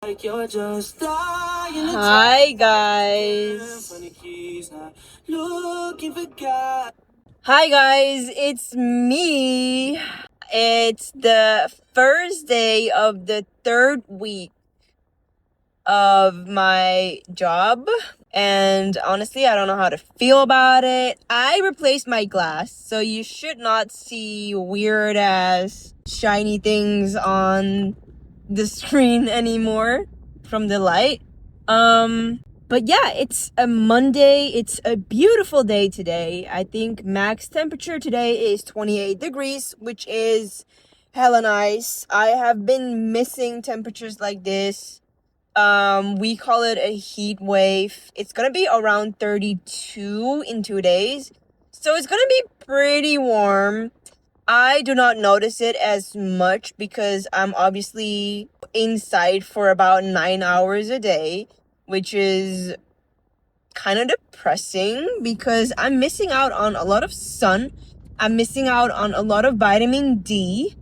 Hi guys. Hi guys, it's me. It's the first day of the third week of my job. And honestly, I don't know how to feel about it. I replaced my glass, so you should not see weird ass shiny things on the screen anymore from the light. But yeah, it's a Monday. It's a beautiful day today. I think max temperature today is 28 degrees, which is hella nice. I have been missing temperatures like this. We call it a heat wave. It's gonna be around 32 in 2 days. So it's gonna be pretty warm. I do not notice it as much because I'm obviously inside for about 9 hours a day, which is kind of depressing because I'm missing out on a lot of sun. I'm missing out on a lot of vitamin D.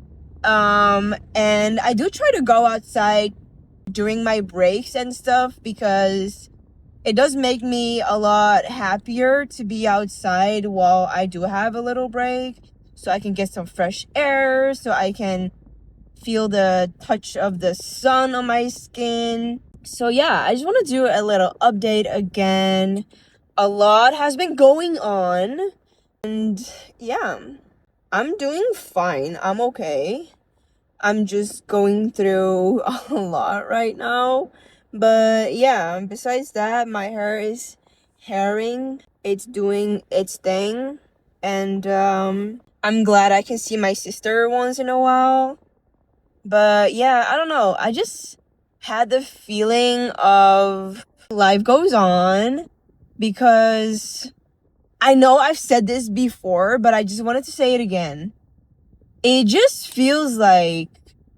And I do try to go outside during my breaks and stuff because it does make me a lot happier to be outside while I do have a little break, so I can get some fresh air, so I can feel the touch of the sun on my skin. So yeah, I just want to do a little update again. A lot has been going on, and yeah, I'm doing fine. I'm okay. I'm just going through a lot right now. But yeah, besides that, my hair is hairing. It's doing its thing. And I'm glad I can see my sister once in a while. But yeah, I don't know. I just had the feeling of life goes on because I know I've said this before, but I just wanted to say it again. It just feels like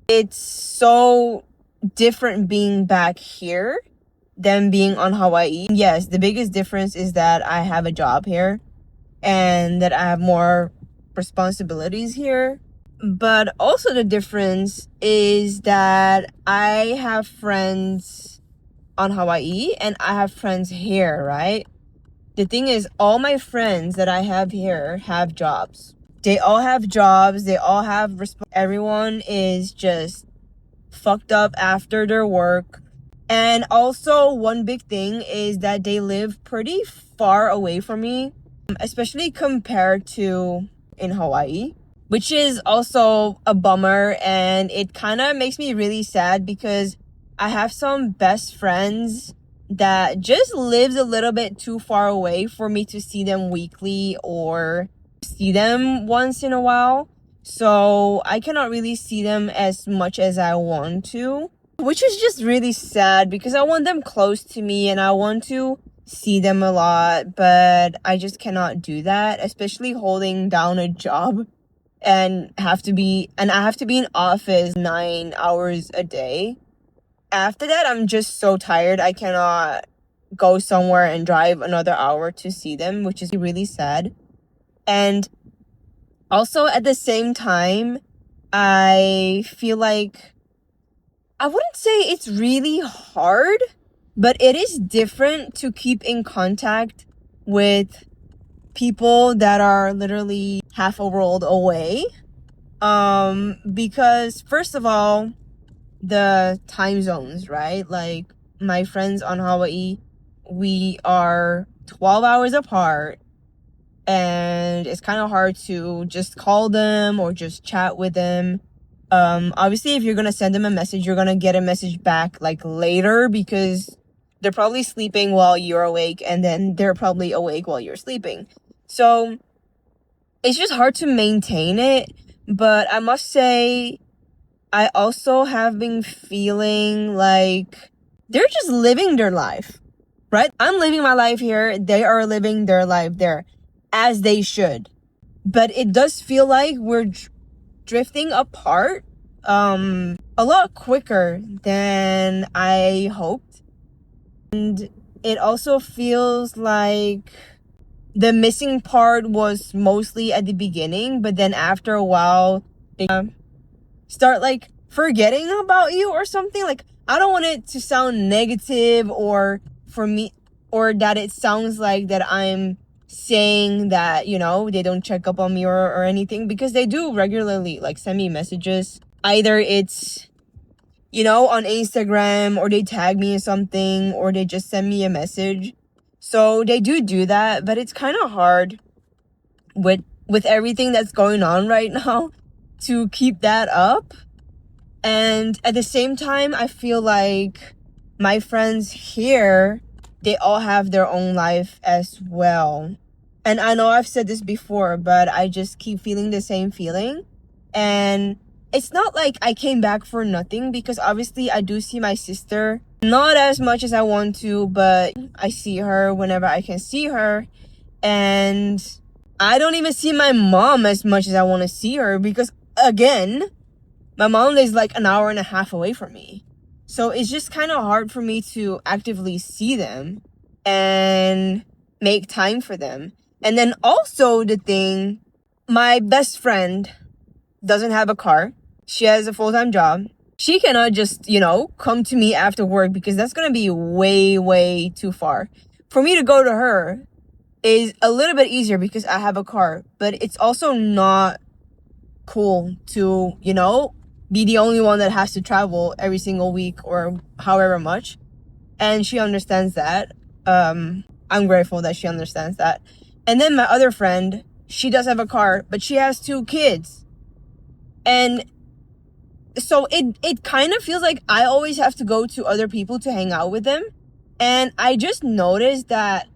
it's so different being back here than being on Hawaii. Yes, the biggest difference is that I have a job here and that I have more responsibilities here. But also the difference is that I have friends on Hawaii and I have friends here, right? The thing is, all my friends that I have here have jobs. They all have jobs. They all have everyone is just fucked up after their work. And also, one big thing is that they live pretty far away from me, especially compared to in Hawaii, which is also a bummer. And it kind of makes me really sad because I have some best friends that just lives a little bit too far away for me to see them weekly or see them once in a while. So I cannot really see them as much as I want to, which is just really sad because I want them close to me and I want to see them a lot, but I just cannot do that, especially holding down a job and I have to be in office 9 hours a day. After that, I'm just so tired. I cannot go somewhere and drive another hour to see them, which is really sad. And also at the same time, I feel like I wouldn't say it's really hard, but it is different to keep in contact with people that are literally half a world away. Because first of all, the time zones, right? Like my friends on Hawaii, we are 12 hours apart and it's kind of hard to just call them or just chat with them. Obviously if you're going to send them a message, you're going to get a message back like later because they're probably sleeping while you're awake and then they're probably awake while you're sleeping. So it's just hard to maintain it, but I must say I also have been feeling like they're just living their life, right? I'm living my life here. They are living their life there as they should. But it does feel like we're drifting apart a lot quicker than I hoped. And it also feels like the missing part was mostly at the beginning, but then after a while, they start like forgetting about you or something. Like I don't want it to sound negative or for me, or that it sounds like that I'm saying that, you know, they don't check up on me or anything, because they do regularly, like, send me messages. Either it's, you know, on Instagram, or they tag me in something, or they just send me a message. So they do that, but it's kind of hard with everything that's going on right now to keep that up. And at the same time, I feel like my friends here, they all have their own life as well. And I know I've said this before, but I just keep feeling the same feeling. And it's not like I came back for nothing, because obviously I do see my sister. Not as much as I want to, but I see her whenever I can see her. And I don't even see my mom as much as I want to see her, because, again, my mom lives like an hour and a half away from me. So it's just kind of hard for me to actively see them and make time for them. And then also the thing, my best friend doesn't have a car. She has a full-time job. She cannot just, you know, come to me after work, because that's going to be way too far. For me to go to her is a little bit easier because I have a car, but it's also not cool to, you know, be the only one that has to travel every single week or however much. And she understands that. I'm grateful that she understands that. And then my other friend, she does have a car, but she has 2 kids. And so it kind of feels like I always have to go to other people to hang out with them. And I just noticed that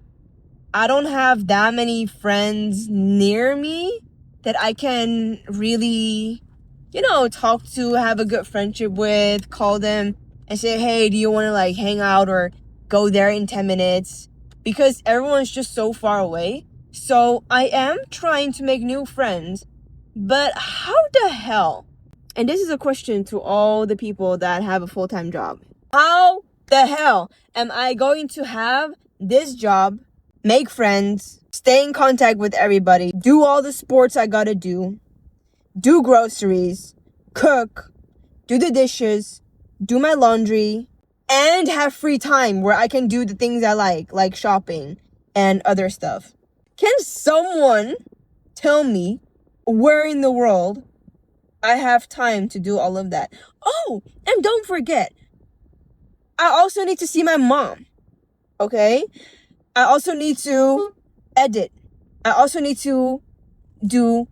I don't have that many friends near me that I can really, you know, talk to, have a good friendship with, call them and say, hey, do you want to like hang out or go there in 10 minutes? Because everyone's just so far away. So I am trying to make new friends, but how the hell? And this is a question to all the people that have a full-time job. How the hell am I going to have this job, make friends, stay in contact with everybody, do all the sports I gotta do groceries, cook, do the dishes, do my laundry, and have free time where I can do the things I like shopping and other stuff? Can someone tell me where in the world I have time to do all of that? Oh, and don't forget, I also need to see my mom, okay? I also need to edit. I also need to do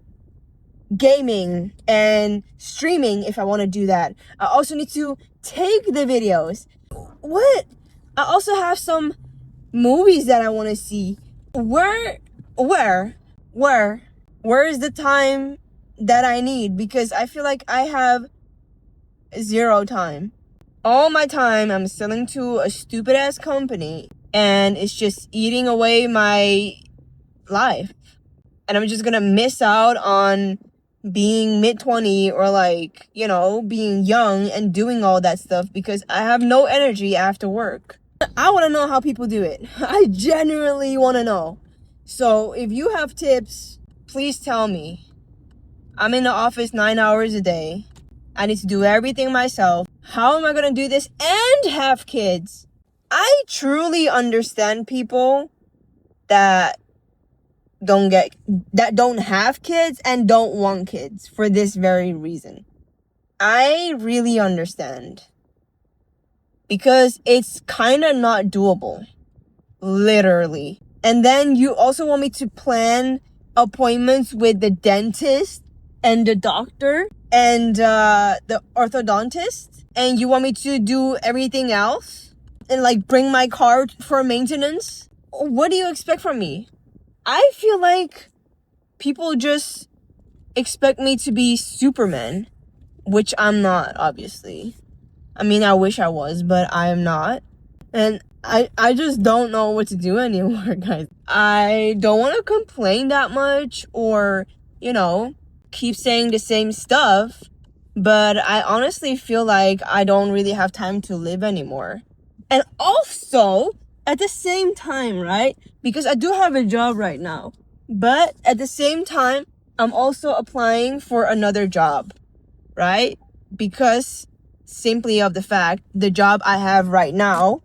gaming and streaming if I want to do that. I also need to take the videos. What? I also have some movies that I want to see. Where is the time that I need? Because I feel like I have 0 time. All my time I'm selling to a stupid ass company, and it's just eating away my life. And I'm just gonna miss out on being mid-20 or like, you know, being young and doing all that stuff because I have no energy after work. I want to know how people do it. I genuinely want to know. So if you have tips, please tell me. I'm in the office 9 hours a day. I need to do everything myself. How am I going to do this and have kids? I truly understand people that don't have kids and don't want kids for this very reason. I really understand. Because it's kind of not doable. Literally. And then you also want me to plan appointments with the dentist and the doctor and the orthodontist. And you want me to do everything else? And like bring my car for maintenance? What do you expect from me? I feel like people just expect me to be Superman, which I'm not, obviously. I mean, I wish I was, but I am not. And I just don't know what to do anymore, guys. I don't want to complain that much or, you know, keep saying the same stuff. But I honestly feel like I don't really have time to live anymore. And also, at the same time, right? Because I do have a job right now. But at the same time, I'm also applying for another job, right? Because simply of the fact the job I have right now,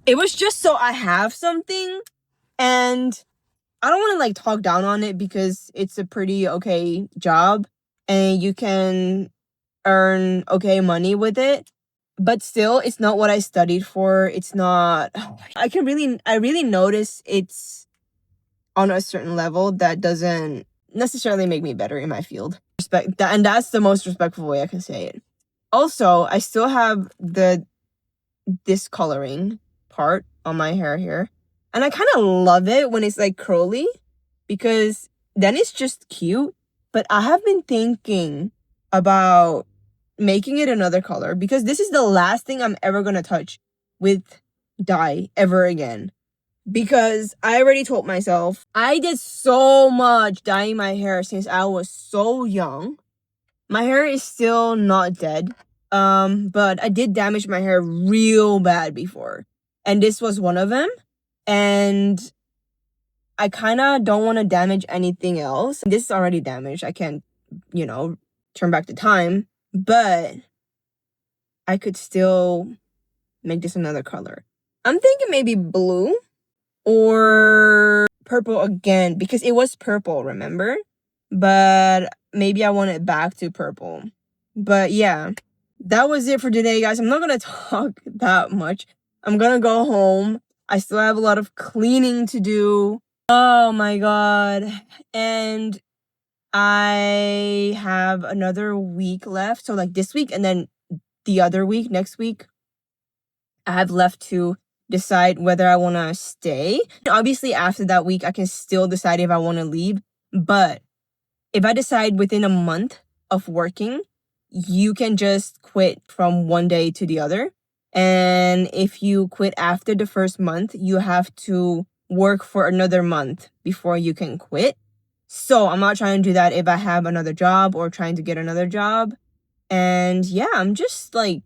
it was just so I have something, and I don't want to like talk down on it because it's a pretty okay job and you can earn okay money with it. But still, it's not what I studied for. It's not, I really notice it's on a certain level that doesn't necessarily make me better in my field. And that's the most respectful way I can say it. Also, I still have the discoloring part on my hair here. And I kind of love it when it's like curly because then it's just cute. But I have been thinking about making it another color because this is the last thing I'm ever going to touch with dye ever again. Because I already told myself I did so much dyeing my hair since I was so young. My hair is still not dead. But I did damage my hair real bad before. And this was one of them. And I kind of don't want to damage anything else. This is already damaged. I can't, turn back the time. But I could still make this another color. I'm thinking maybe blue or purple again. Because it was purple, remember? But maybe I want it back to purple. But yeah. That was it for today, guys. I'm not going to talk that much. I'm going to go home. I still have a lot of cleaning to do. Oh my God. And I have another week left. So like this week and then the other week, next week, I have left to decide whether I want to stay. Obviously, after that week, I can still decide if I want to leave. But if I decide within a month of working, you can just quit from one day to the other. And if you quit after the first month, you have to work for another month before you can quit. So I'm not trying to do that if I have another job or trying to get another job. And yeah, I'm just like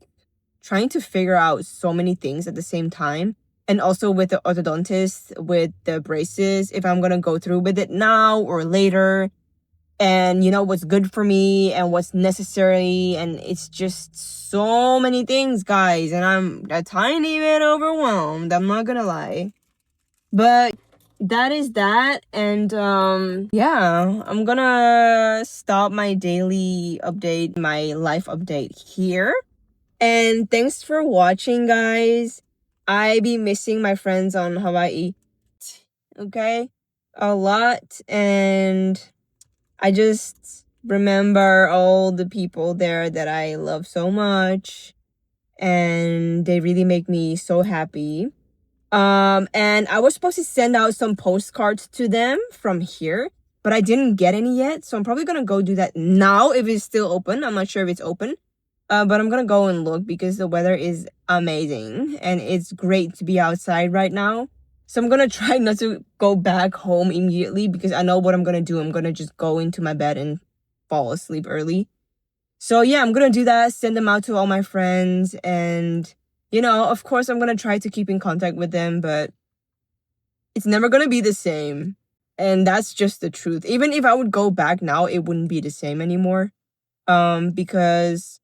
trying to figure out so many things at the same time. And also with the orthodontist, with the braces, if I'm going to go through with it now or later. And what's good for me and what's necessary, and it's just so many things, guys, and I'm a tiny bit overwhelmed, I'm not gonna lie. But that is that. And yeah, I'm gonna stop my daily update, my life update here. And thanks for watching, guys. I be missing my friends on Hawaii, okay, a lot. And I just remember all the people there that I love so much, and they really make me so happy. And I was supposed to send out some postcards to them from here, but I didn't get any yet, so I'm probably gonna go do that now if it's still open. I'm not sure if it's open, but I'm gonna go and look because the weather is amazing and it's great to be outside right now. So I'm gonna try not to go back home immediately because I know what I'm gonna do. I'm gonna just go into my bed and fall asleep early. So yeah, I'm gonna do that, send them out to all my friends, and of course I'm gonna try to keep in contact with them, but it's never gonna be the same. And that's just the truth. Even if I would go back now, it wouldn't be the same anymore. Because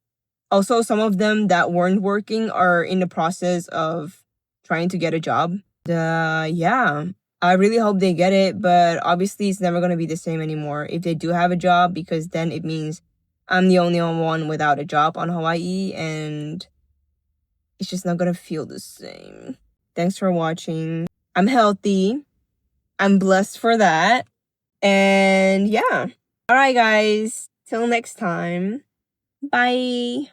also some of them that weren't working are in the process of trying to get a job. Yeah, I really hope they get it, but obviously it's never going to be the same anymore if they do have a job, because then it means I'm the only one without a job on Hawaii, and it's just not going to feel the same. Thanks for watching. I'm healthy. I'm blessed for that. And yeah. All right, guys. Till next time. Bye.